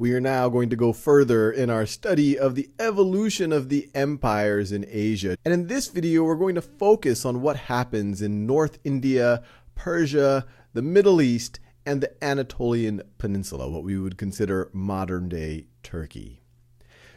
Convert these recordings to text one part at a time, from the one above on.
We are now going to go further in our study of the evolution of the empires in Asia. And in this video, we're going to focus on what happens in North India, Persia, the Middle East, and the Anatolian Peninsula, what we would consider modern-day Turkey.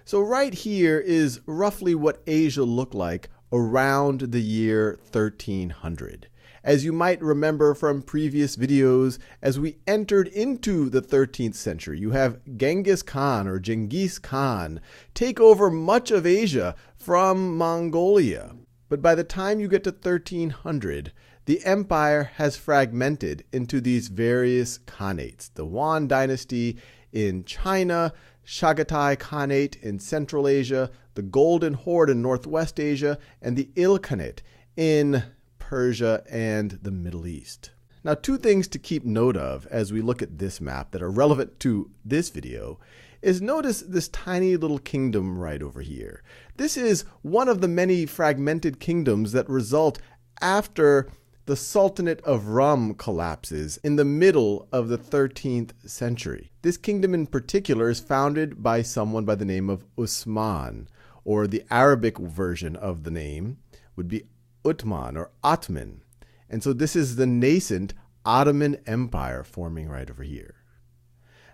So right here is roughly what Asia looked like around the year 1300. As you might remember from previous videos, as we entered into the 13th century, you have Genghis Khan or Genghis Khan take over much of Asia from Mongolia. But by the time you get to 1300, the empire has fragmented into these various khanates. The Yuan dynasty in China, Chagatai Khanate in Central Asia, the Golden Horde in Northwest Asia, and the Ilkhanate in Persia and the Middle East. Now, two things to keep note of as we look at this map that are relevant to this video is notice this tiny little kingdom right over here. This is one of the many fragmented kingdoms that result after the Sultanate of Rum collapses in the middle of the 13th century. This kingdom in particular is founded by someone by the name of Usman, or the Arabic version of the name would be Ottoman or Ottoman. And so this is the nascent Ottoman Empire forming right over here.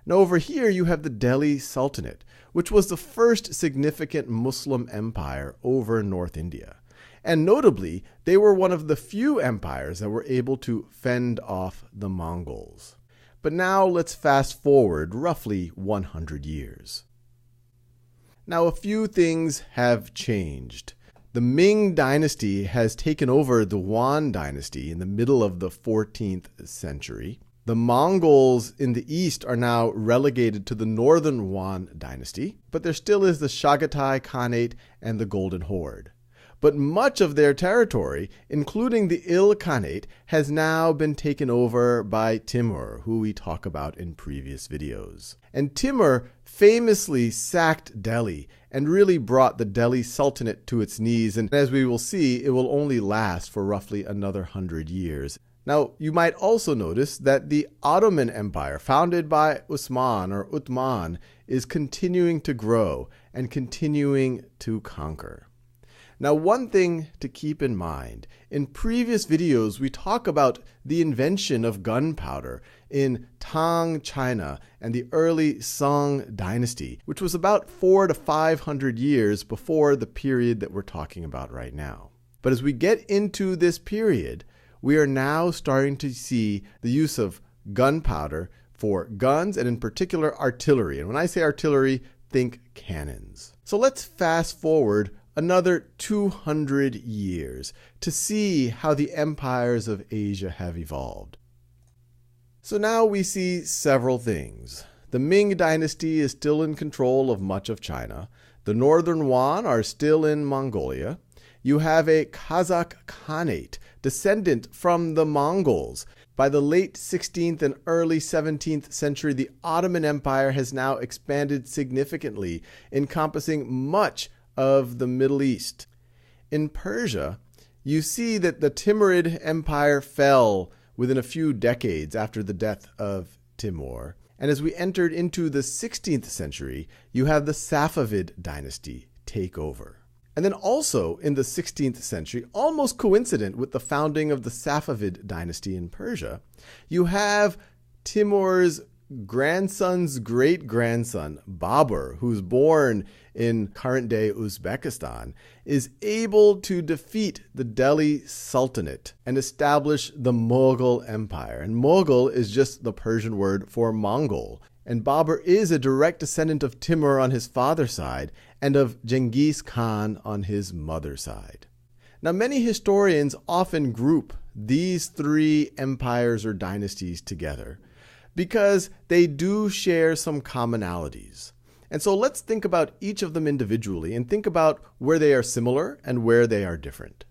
Now over here you have the Delhi Sultanate, which was the first significant Muslim empire over North India. And notably, they were one of the few empires that were able to fend off the Mongols. But now let's fast forward roughly 100 years. Now a few things have changed. The Ming dynasty has taken over the Yuan dynasty in the middle of the 14th century. The Mongols in the east are now relegated to the northern Yuan dynasty, but there still is the Chagatai Khanate and the Golden Horde. But much of their territory, including the Ilkhanate, has now been taken over by Timur, who we talk about in previous videos. And Timur famously sacked Delhi and really brought the Delhi Sultanate to its knees. And as we will see, it will only last for roughly another 100 years. Now, you might also notice that the Ottoman Empire, founded by Usman or Uthman, is continuing to grow and continuing to conquer. Now, one thing to keep in mind, in previous videos, we talk about the invention of gunpowder in Tang, China, and the early Song dynasty, which was about 400 to 500 years before the period that we're talking about right now. But as we get into this period, we are now starting to see the use of gunpowder for guns and in particular artillery. And when I say artillery, think cannons. So let's fast forward another 200 years to see how the empires of Asia have evolved. So now we see several things. The Ming dynasty is still in control of much of China. The northern Yuan are still in Mongolia. You have a Kazakh Khanate, descendant from the Mongols. By the late 16th and early 17th century, the Ottoman Empire has now expanded significantly, encompassing much of the Middle East. In Persia, you see that the Timurid Empire fell within a few decades after the death of Timur. And as we entered into the 16th century, you have the Safavid dynasty take over. And then also in the 16th century, almost coincident with the founding of the Safavid dynasty in Persia, you have Timur's grandson's great-grandson, Babur, who's born in current-day Uzbekistan, is able to defeat the Delhi Sultanate and establish the Mughal Empire. And Mughal is just the Persian word for Mongol. And Babur is a direct descendant of Timur on his father's side and of Genghis Khan on his mother's side. Now, many historians often group these three empires or dynasties together because they do share some commonalities. And so let's think about each of them individually and think about where they are similar and where they are different.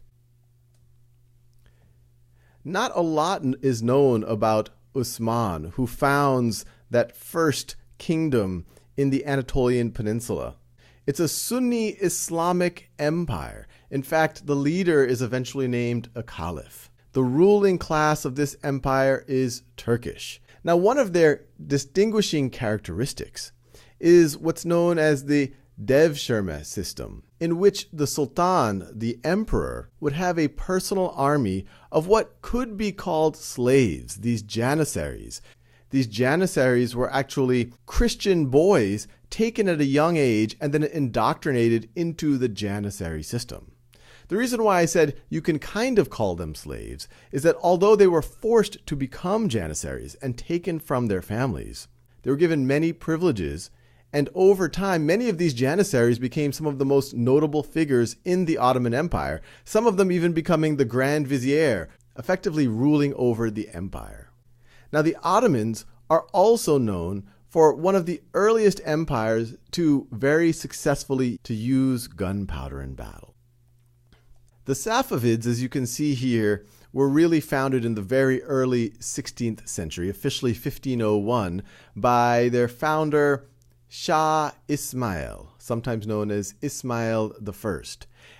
Not a lot is known about Usman, who founds that first kingdom in the Anatolian Peninsula. It's a Sunni Islamic empire. In fact, the leader is eventually named a caliph. The ruling class of this empire is Turkish. Now, one of their distinguishing characteristics is what's known as the Devshirme system, in which the Sultan, the emperor, would have a personal army of what could be called slaves, these janissaries. These janissaries were actually Christian boys taken at a young age and then indoctrinated into the janissary system. The reason why I said you can kind of call them slaves is that although they were forced to become janissaries and taken from their families, they were given many privileges, and over time, many of these janissaries became some of the most notable figures in the Ottoman Empire, some of them even becoming the Grand Vizier, effectively ruling over the empire. Now, the Ottomans are also known for one of the earliest empires to very successfully to use gunpowder in battle. The Safavids, as you can see here, were really founded in the very early 16th century, officially 1501, by their founder, Shah Ismail, sometimes known as Ismail I.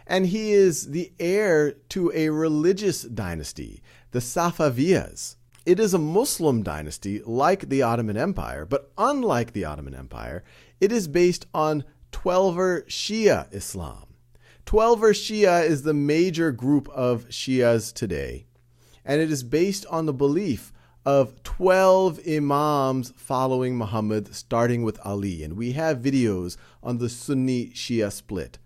And he is the heir to a religious dynasty, the Safavids. It is a Muslim dynasty like the Ottoman Empire, but unlike the Ottoman Empire, it is based on Twelver Shia Islam. Twelver Shia is the major group of Shias today, and it is based on the belief of 12 imams following Muhammad, starting with Ali. And we have videos on the Sunni-Shia split.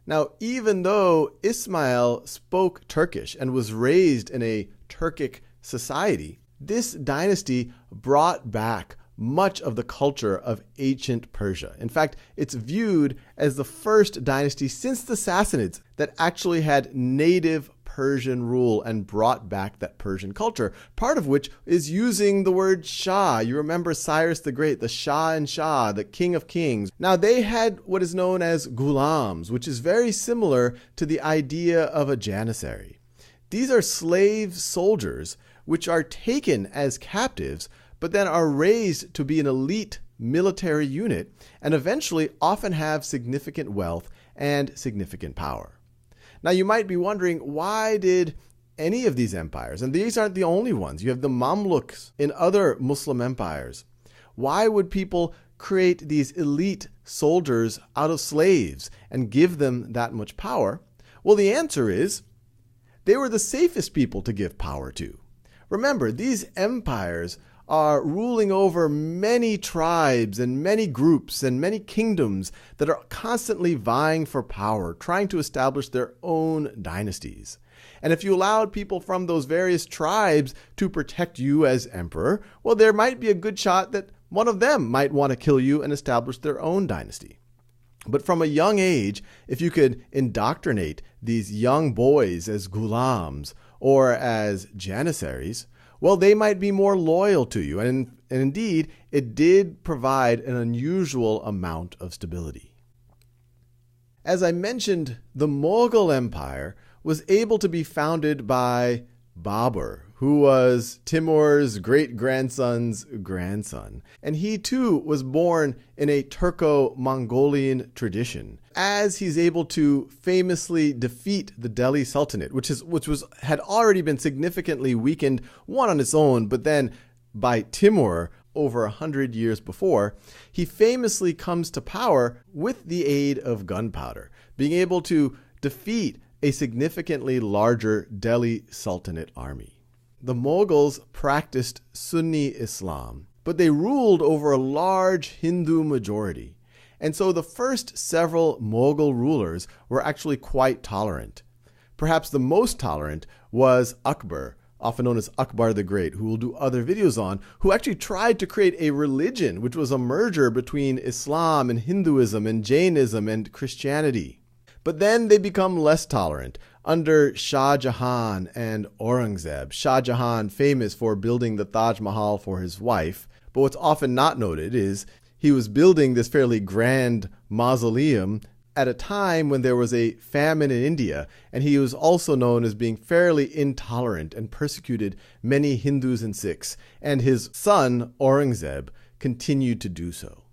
Now, even though Ismail spoke Turkish and was raised in a Turkic society, this dynasty brought back much of the culture of ancient Persia. In fact, it's viewed as the first dynasty since the Sassanids that actually had native Persian rule and brought back that Persian culture, part of which is using the word Shah. You remember Cyrus the Great, the Shah and Shah, the King of Kings. Now, they had what is known as gulams, which is very similar to the idea of a janissary. These are slave soldiers which are taken as captives, but then are raised to be an elite military unit and eventually often have significant wealth and significant power. Now, you might be wondering, why did any of these empires, and these aren't the only ones, you have the Mamluks in other Muslim empires, why would people create these elite soldiers out of slaves and give them that much power? Well, the answer is they were the safest people to give power to. Remember, these empires are ruling over many tribes and many groups and many kingdoms that are constantly vying for power, trying to establish their own dynasties. And if you allowed people from those various tribes to protect you as emperor, well, there might be a good shot that one of them might want to kill you and establish their own dynasty. But from a young age, if you could indoctrinate these young boys as gulams or as janissaries, well, they might be more loyal to you. And indeed, it did provide an unusual amount of stability. As I mentioned, the Mughal Empire was able to be founded by Babur, who was Timur's great-grandson's grandson. And he too was born in a Turco-Mongolian tradition, as he's able to famously defeat the Delhi Sultanate, which had already been significantly weakened, one on its own, but then by Timur over 100 years before. He famously comes to power with the aid of gunpowder, being able to defeat a significantly larger Delhi Sultanate army. The Mughals practiced Sunni Islam, but they ruled over a large Hindu majority. And so the first several Mughal rulers were actually quite tolerant. Perhaps the most tolerant was Akbar, often known as Akbar the Great, who we'll do other videos on, who actually tried to create a religion which was a merger between Islam and Hinduism and Jainism and Christianity. But then they become less tolerant under Shah Jahan and Aurangzeb. Shah Jahan, famous for building the Taj Mahal for his wife, but what's often not noted is he was building this fairly grand mausoleum at a time when there was a famine in India, and he was also known as being fairly intolerant and persecuted many Hindus and Sikhs, and his son, Aurangzeb, continued to do so.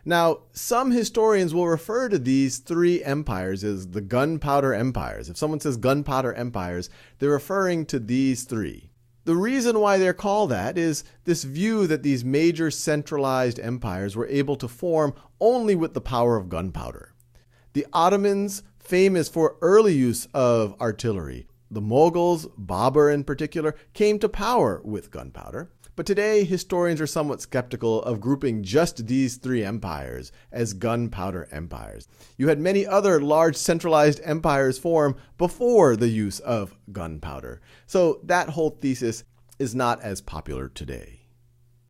Now, some historians will refer to these three empires as the gunpowder empires. If someone says gunpowder empires, they're referring to these three. The reason why they're called that is this view that these major centralized empires were able to form only with the power of gunpowder. The Ottomans, famous for early use of artillery. The Mughals, Babur in particular, came to power with gunpowder. But today, historians are somewhat skeptical of grouping just these three empires as gunpowder empires. You had many other large centralized empires form before the use of gunpowder. So that whole thesis is not as popular today.